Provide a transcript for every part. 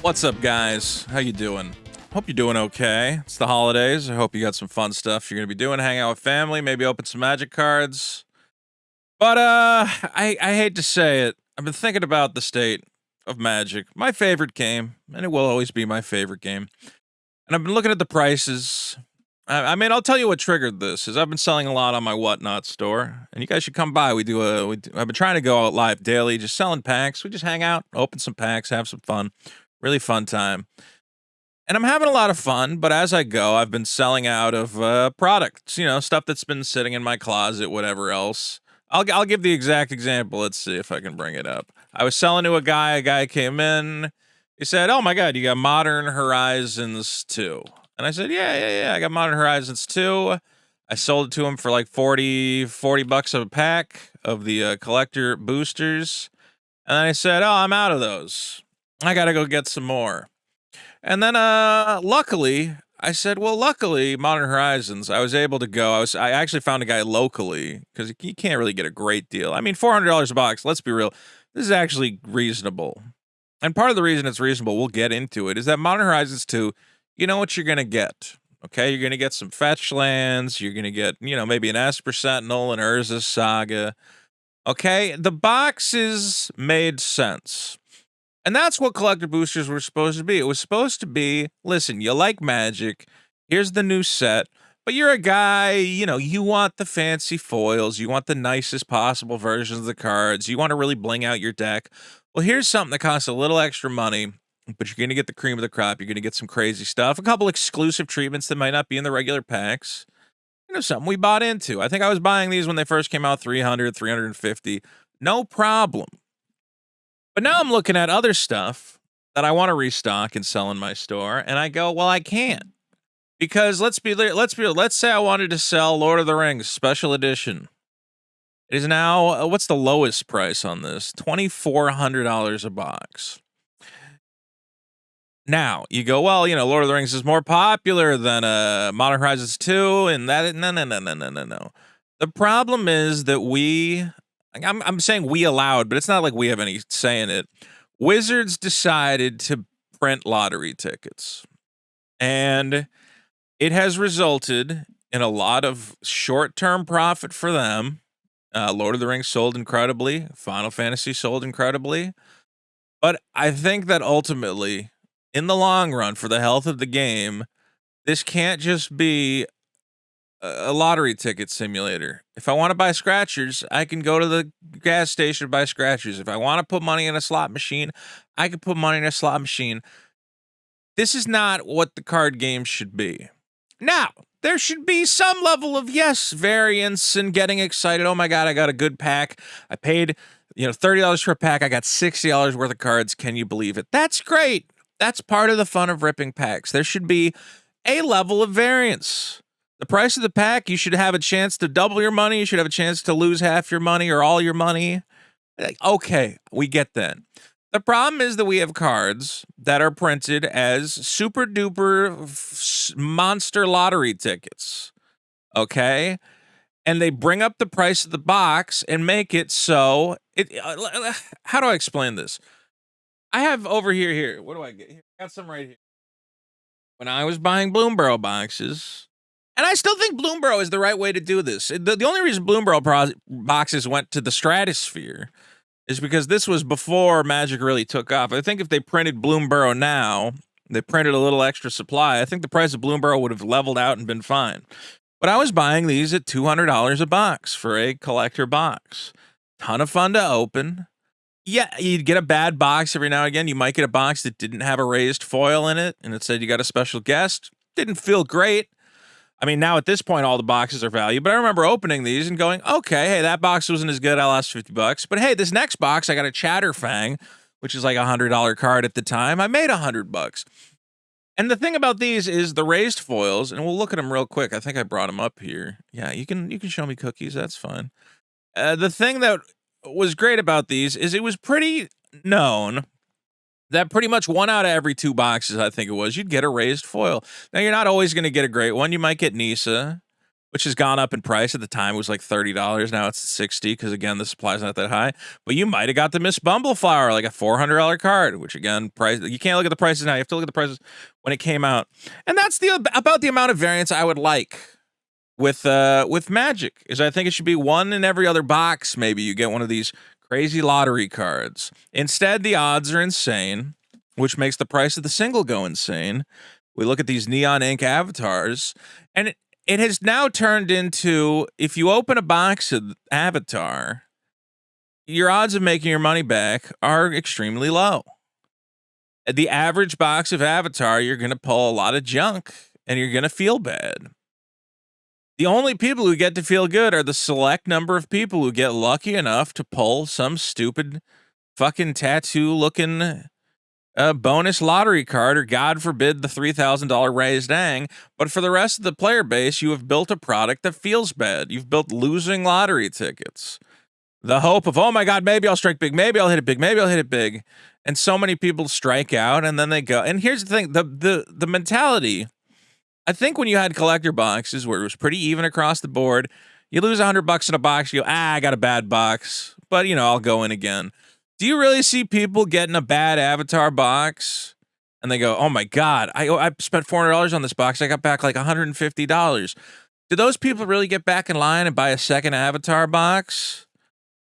What's up, guys? How you doing? Hope you're doing okay. It's the holidays. I hope you got some fun stuff you're gonna be doing. Hang out with family, maybe open some magic cards. But I hate to say it. I've been thinking about the state of Magic, my favorite game, and it will always be my favorite game. And I've been looking at the prices. I mean, I'll tell you what triggered this. Is I've been selling a lot on my Whatnot store, and you guys should come by. I've been trying to go out live daily, just selling packs. We just hang out, open some packs, have some fun. Really fun time. And I'm having a lot of fun, but as I go, I've been selling out of products, stuff that's been sitting in my closet, whatever else. I'll give the exact example. Let's see if I can bring it up. I was selling to a guy came in. He said, "Oh my God, you got Modern Horizons 2." And I said, yeah, I got Modern Horizons 2. I sold it to him for like 40 bucks a pack of the collector boosters. And then I said, "Oh, I'm out of those. I got to go get some more." And then, luckily, I said, well, luckily, Modern Horizons, I was able to go. I actually found a guy locally because you can't really get a great deal. I mean, $400 a box. Let's be real. This is actually reasonable. And part of the reason it's reasonable, we'll get into it, is that Modern Horizons 2, you know what you're going to get. Okay, you're going to get some fetch lands. You're going to get, maybe an Esper Sentinel, an Urza's Saga. Okay, the boxes made sense. And that's what collector boosters were supposed to be. It was supposed to be, listen, you like Magic, here's the new set, but you're a guy, you want the fancy foils, you want the nicest possible versions of the cards, you want to really bling out your deck. Well, here's something that costs a little extra money, but you're going to get the cream of the crop, you're going to get some crazy stuff, a couple exclusive treatments that might not be in the regular packs. Something we bought into. I think I was buying these when they first came out, 300, 350, no problem. But now I'm looking at other stuff that I want to restock and sell in my store, and I go, well, I can't. Because let's say I wanted to sell Lord of the Rings Special Edition. It is now, what's the lowest price on this? $2,400 a box. Now, you go, well, Lord of the Rings is more popular than Modern Horizons 2, and that, no. The problem is that I'm saying we allowed, but it's not like we have any say in it. Wizards decided to print lottery tickets, and it has resulted in a lot of short-term profit for them. Lord of the Rings sold incredibly. Final Fantasy sold incredibly. But I think that ultimately, in the long run, for the health of the game, this can't just be a lottery ticket simulator. If I want to buy scratchers, I can go to the gas station and buy scratchers. If I want to put money in a slot machine, I can put money in a slot machine. This is not what the card game should be. Now, there should be some level of, yes, variance and getting excited. Oh my God, I got a good pack. I paid, $30 for a pack. I got $60 worth of cards. Can you believe it? That's great. That's part of the fun of ripping packs. There should be a level of variance. The price of the pack, you should have a chance to double your money. You should have a chance to lose half your money or all your money. Okay, we get that. The problem is that we have cards that are printed as super duper monster lottery tickets. Okay? And they bring up the price of the box and make it so how do I explain this? I have over here. What do I get here? I got some right here. When I was buying Bloomborough boxes, and I still think Bloomborough is the right way to do this. The only reason Bloomborough boxes went to the stratosphere is because this was before Magic really took off. I think if they printed Bloomborough now, they printed a little extra supply, I think the price of Bloomborough would have leveled out and been fine. But I was buying these at $200 a box for a collector box. Ton of fun to open. Yeah, you'd get a bad box every now and again. You might get a box that didn't have a raised foil in it, and it said you got a special guest. Didn't feel great. I mean, now at this point, all the boxes are value, but I remember opening these and going, okay, hey, that box wasn't as good. I lost 50 bucks. But hey, this next box, I got a Chatterfang, which is like $100 card at the time. I made 100 bucks. And the thing about these is the raised foils, and we'll look at them real quick. I think I brought them up here. Yeah, you can show me cookies. That's fine. The thing that was great about these is it was pretty known that pretty much 1 out of every 2 boxes, I think it was, you'd get a raised foil. Now, you're not always going to get a great one. You might get Nisa, which has gone up in price. At the time, it was like $30. Now it's $60 because, again, the supply's not that high. But you might have got the Miss Bumbleflower, like a $400 card, which, again, price. You can't look at the prices now. You have to look at the prices when it came out. And that's about the amount of variance I would like with Magic. Is I think it should be one in every other box. Maybe you get one of these crazy lottery cards. Instead, the odds are insane, which makes the price of the single go insane. We look at these neon ink avatars, and it has now turned into, if you open a box of Avatar, your odds of making your money back are extremely low. At the average box of Avatar, you're going to pull a lot of junk, and you're going to feel bad. The only people who get to feel good are the select number of people who get lucky enough to pull some stupid fucking tattoo-looking bonus lottery card, or God forbid the $3,000 raised dang. But for the rest of the player base, you have built a product that feels bad. You've built losing lottery tickets. The hope of, oh my God, maybe I'll strike big, maybe I'll hit it big, maybe I'll hit it big. And so many people strike out, and then they go. And here's the thing, the mentality, I think when you had collector boxes where it was pretty even across the board, you lose $100 in a box, you go, I got a bad box, but I'll go in again. Do you really see people getting a bad Avatar box and they go, oh my God, I spent $400 on this box, I got back like $150. Do those people really get back in line and buy a second Avatar box?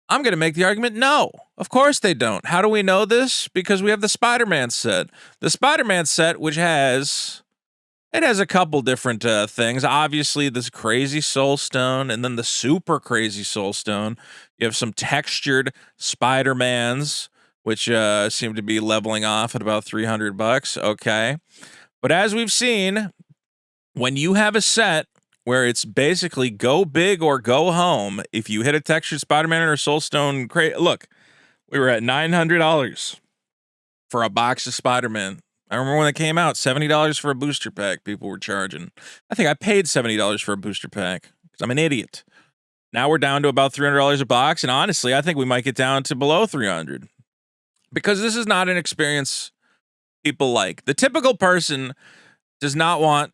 I'm going to make the argument, no, of course they don't. How do we know this? Because we have the Spider-Man set. The Spider-Man set, which has a couple different things. Obviously, this crazy Soul Stone, and then the super crazy Soul Stone. You have some textured Spider-Mans, which seem to be leveling off at about $300. Okay. But as we've seen, when you have a set where it's basically go big or go home, if you hit a textured Spider-Man or Soul Stone, look, we were at $900 for a box of Spider-Man. I remember when it came out, $70 for a booster pack people were charging. I think I paid $70 for a booster pack because I'm an idiot. Now we're down to about $300 a box, and honestly, I think we might get down to below $300 because this is not an experience people like. The typical person does not want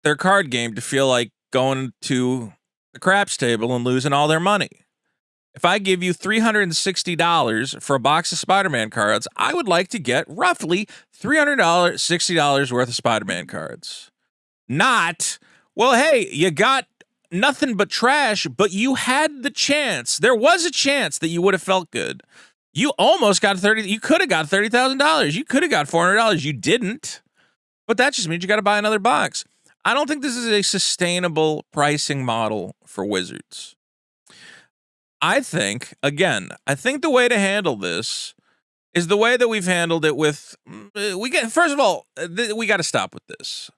their card game to feel like going to the craps table and losing all their money. If I give you $360 for a box of Spider-Man cards, I would like to get roughly $60 worth of Spider-Man cards. Not, well, hey, you got nothing but trash, but you had the chance. There was a chance that you would have felt good. You almost got you could have got $30,000. You could have got $400. You didn't. But that just means you got to buy another box. I don't think this is a sustainable pricing model for Wizards. I think the way to handle this is the way that we've handled it with, first of all, we got to stop with this.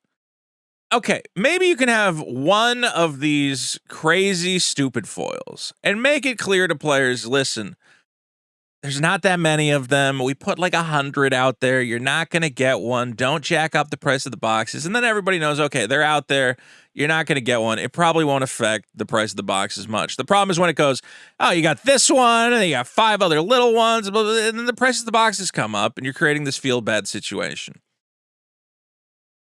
Okay, maybe you can have one of these crazy, stupid foils and make it clear to players, listen, there's not that many of them. We put like 100 out there. You're not going to get one. Don't jack up the price of the boxes. And then everybody knows, okay, they're out there. You're not going to get one. It probably won't affect the price of the box as much. The problem is when it goes, oh, you got this one, and then you got 5 other little ones, and then the price of the boxes come up, and you're creating this feel-bad situation.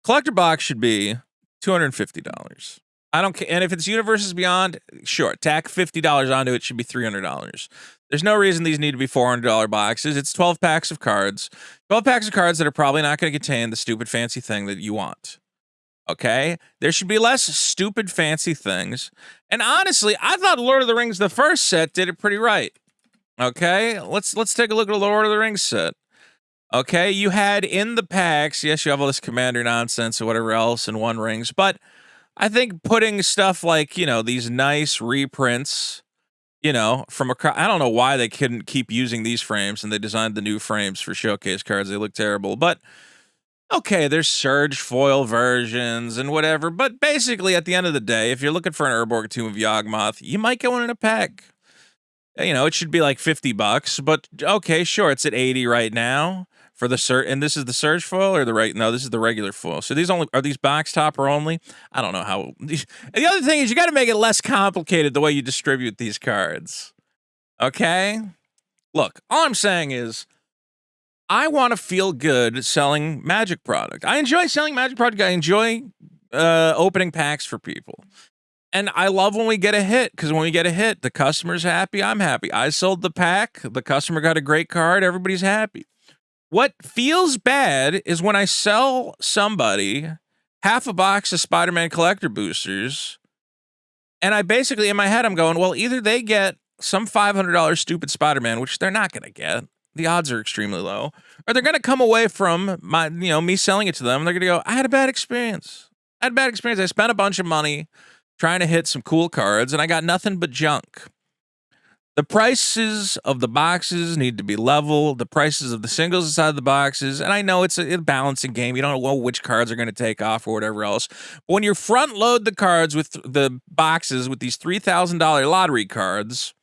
Collector box should be $250. I don't care. And if it's Universes Beyond, sure, tack $50 onto it, should be $300. There's no reason these need to be $400 boxes. It's 12 packs of cards. 12 packs of cards that are probably not going to contain the stupid fancy thing that you want. Okay? There should be less stupid fancy things. And honestly, I thought Lord of the Rings, the first set, did it pretty right. Okay? Let's take a look at the Lord of the Rings set. Okay? You had in the packs, yes, you have all this Commander nonsense or whatever else in One Rings, but I think putting stuff like, these nice reprints, from I don't know why they couldn't keep using these frames, and they designed the new frames for showcase cards. They look terrible, but okay, there's Surge foil versions and whatever, but basically at the end of the day, if you're looking for an Urborg Tomb of Yawgmoth, you might get one in a pack. It should be like $50, but okay, sure, it's at 80 right now for the Surge, and this is the Surge foil or no, this is the regular foil. So are these box topper only? I don't know how. The other thing is you got to make it less complicated the way you distribute these cards. Okay? Look, all I'm saying is I want to feel good selling Magic product. I enjoy selling Magic product. I enjoy opening packs for people. And I love when we get a hit, because when we get a hit, the customer's happy, I'm happy. I sold the pack, the customer got a great card, everybody's happy. What feels bad is when I sell somebody half a box of Spider-Man collector boosters, and I basically, in my head, I'm going, well, either they get some $500 stupid Spider-Man, which they're not going to get. The odds are extremely low. Or they're going to come away from me selling it to them, and they're going to go, I had a bad experience. I spent a bunch of money trying to hit some cool cards, and I got nothing but junk. The prices of the boxes need to be level. The prices of the singles inside the boxes, and I know it's a balancing game. You don't know which cards are going to take off or whatever else. But when you front load the cards with the boxes with these $3,000 lottery cards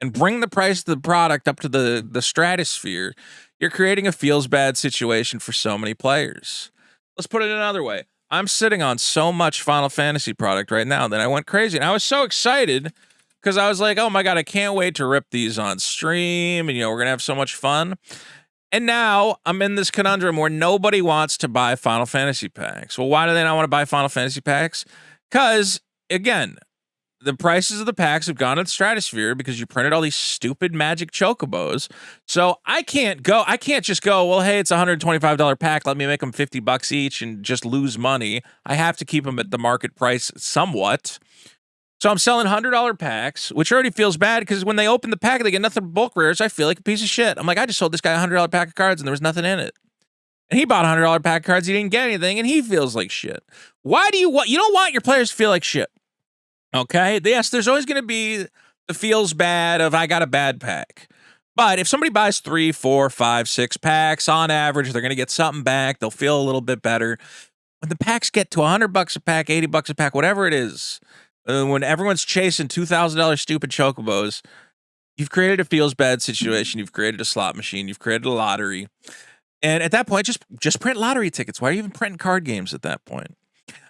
and bring the price of the product up to the stratosphere, you're creating a feels bad situation for so many players. Let's put it another way. I'm sitting on so much Final Fantasy product right now that I went crazy, and I was so excited because I was like, oh my God, I can't wait to rip these on stream. And, we're going to have so much fun. And now I'm in this conundrum where nobody wants to buy Final Fantasy packs. Well, why do they not want to buy Final Fantasy packs? Because, again, the prices of the packs have gone to the stratosphere because you printed all these stupid magic chocobos. So I can't just go, well, hey, it's a $125 pack. Let me make them $50 each and just lose money. I have to keep them at the market price somewhat. So I'm selling $100 packs, which already feels bad because when they open the pack, they get nothing but bulk rares. I feel like a piece of shit. I'm like, I just sold this guy a $100 pack of cards and there was nothing in it. And he bought a $100 pack of cards. He didn't get anything and he feels like shit. Why do you don't want your players to feel like shit. Okay? Yes, there's always going to be the feels bad of I got a bad pack. But if somebody buys 3, 4, 5, 6 packs, on average, they're going to get something back. They'll feel a little bit better. When the packs get to $100 a pack, $80 a pack, whatever it is, when everyone's chasing $2,000 stupid chocobos, you've created a feels bad situation. You've created a slot machine. You've created a lottery. And at that point, just print lottery tickets. Why are you even printing card games at that point?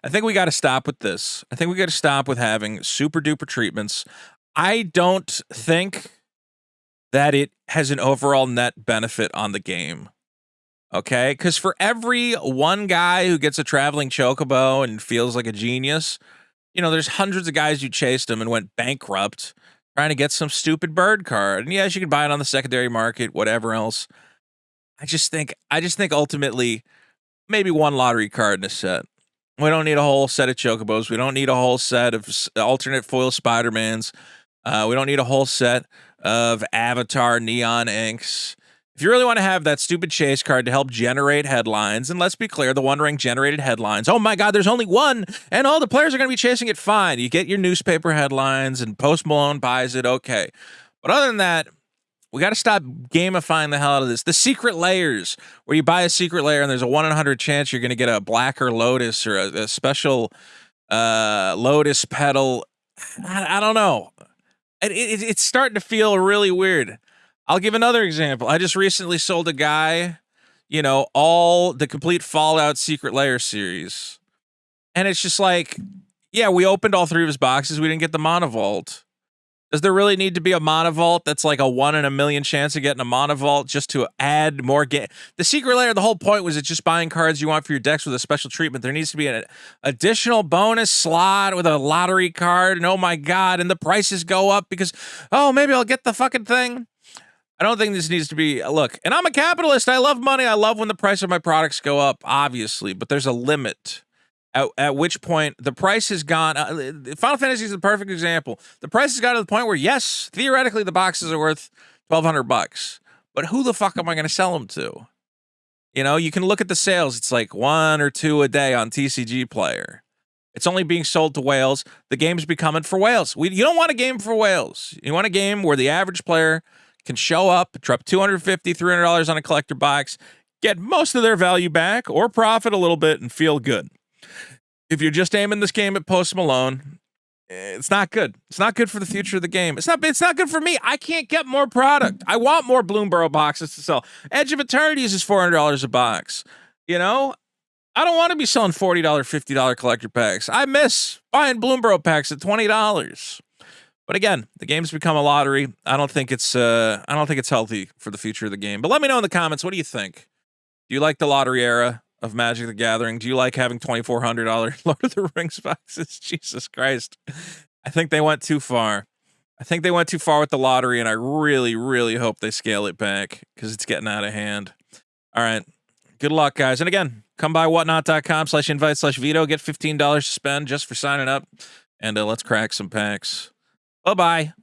I think we got to stop with this. I think we got to stop with having super duper treatments. I don't think that it has an overall net benefit on the game. Okay? Because for every one guy who gets a traveling chocobo and feels like a genius, there's hundreds of guys who chased him and went bankrupt trying to get some stupid bird card. And yes, you can buy it on the secondary market, whatever else. I just think ultimately maybe one lottery card in a set. We don't need a whole set of chocobos. We don't need a whole set of alternate foil Spider-Mans. We don't need a whole set of Avatar Neon Inks. If you really want to have that stupid chase card to help generate headlines, and let's be clear, the One Ring generated headlines. Oh my God, there's only one, and all the players are going to be chasing it fine. You get your newspaper headlines, and Post Malone buys it, okay. But other than that, we got to stop gamifying the hell out of this. The secret layers, where you buy a secret layer and there's a 1 in 100 chance you're going to get a blacker lotus or a special lotus petal. I don't know. It's starting to feel really weird. I'll give another example. I just recently sold a guy, all the complete Fallout Secret Lair series. And it's just like, yeah, we opened all 3 of his boxes. We didn't get the Monovault. Does there really need to be a Monovault that's like a 1 in a million chance of getting a Monovault just to add more game? The Secret Lair, the whole point was it's just buying cards you want for your decks with a special treatment. There needs to be an additional bonus slot with a lottery card. And oh my God, and the prices go up because, maybe I'll get the fucking thing. I don't think this needs to be, look, and I'm a capitalist. I love money. I love when the price of my products go up, obviously, but there's a limit at which point the price has gone. Final Fantasy is the perfect example. The price has got to the point where, yes, theoretically, the boxes are worth $1,200, but who the fuck am I going to sell them to? You can look at the sales. It's like 1 or 2 a day on TCG Player. It's only being sold to whales. The game's becoming for whales. You don't want a game for whales. You want a game where the average player can show up, drop $250, $300 on a collector box, get most of their value back or profit a little bit and feel good. If you're just aiming this game at Post Malone, it's not good. It's not good for the future of the game. It's not good for me. I can't get more product. I want more Bloomborough boxes to sell. Edge of Eternities is $400 a box. I don't want to be selling $40, $50 collector packs. I miss buying Bloomborough packs at $20. But again, the game's become a lottery. I don't think it's healthy for the future of the game. But let me know in the comments, what do you think? Do you like the lottery era? of Magic the Gathering? Do you like having $2,400 Lord of the Rings boxes? Jesus Christ. I think they went too far. I think they went too far with the lottery, and I really, really hope they scale it back because it's getting out of hand. All right. Good luck, guys. And again, come by whatnot.com/invite/veto. Get $15 to spend just for signing up. And let's crack some packs. Bye-bye.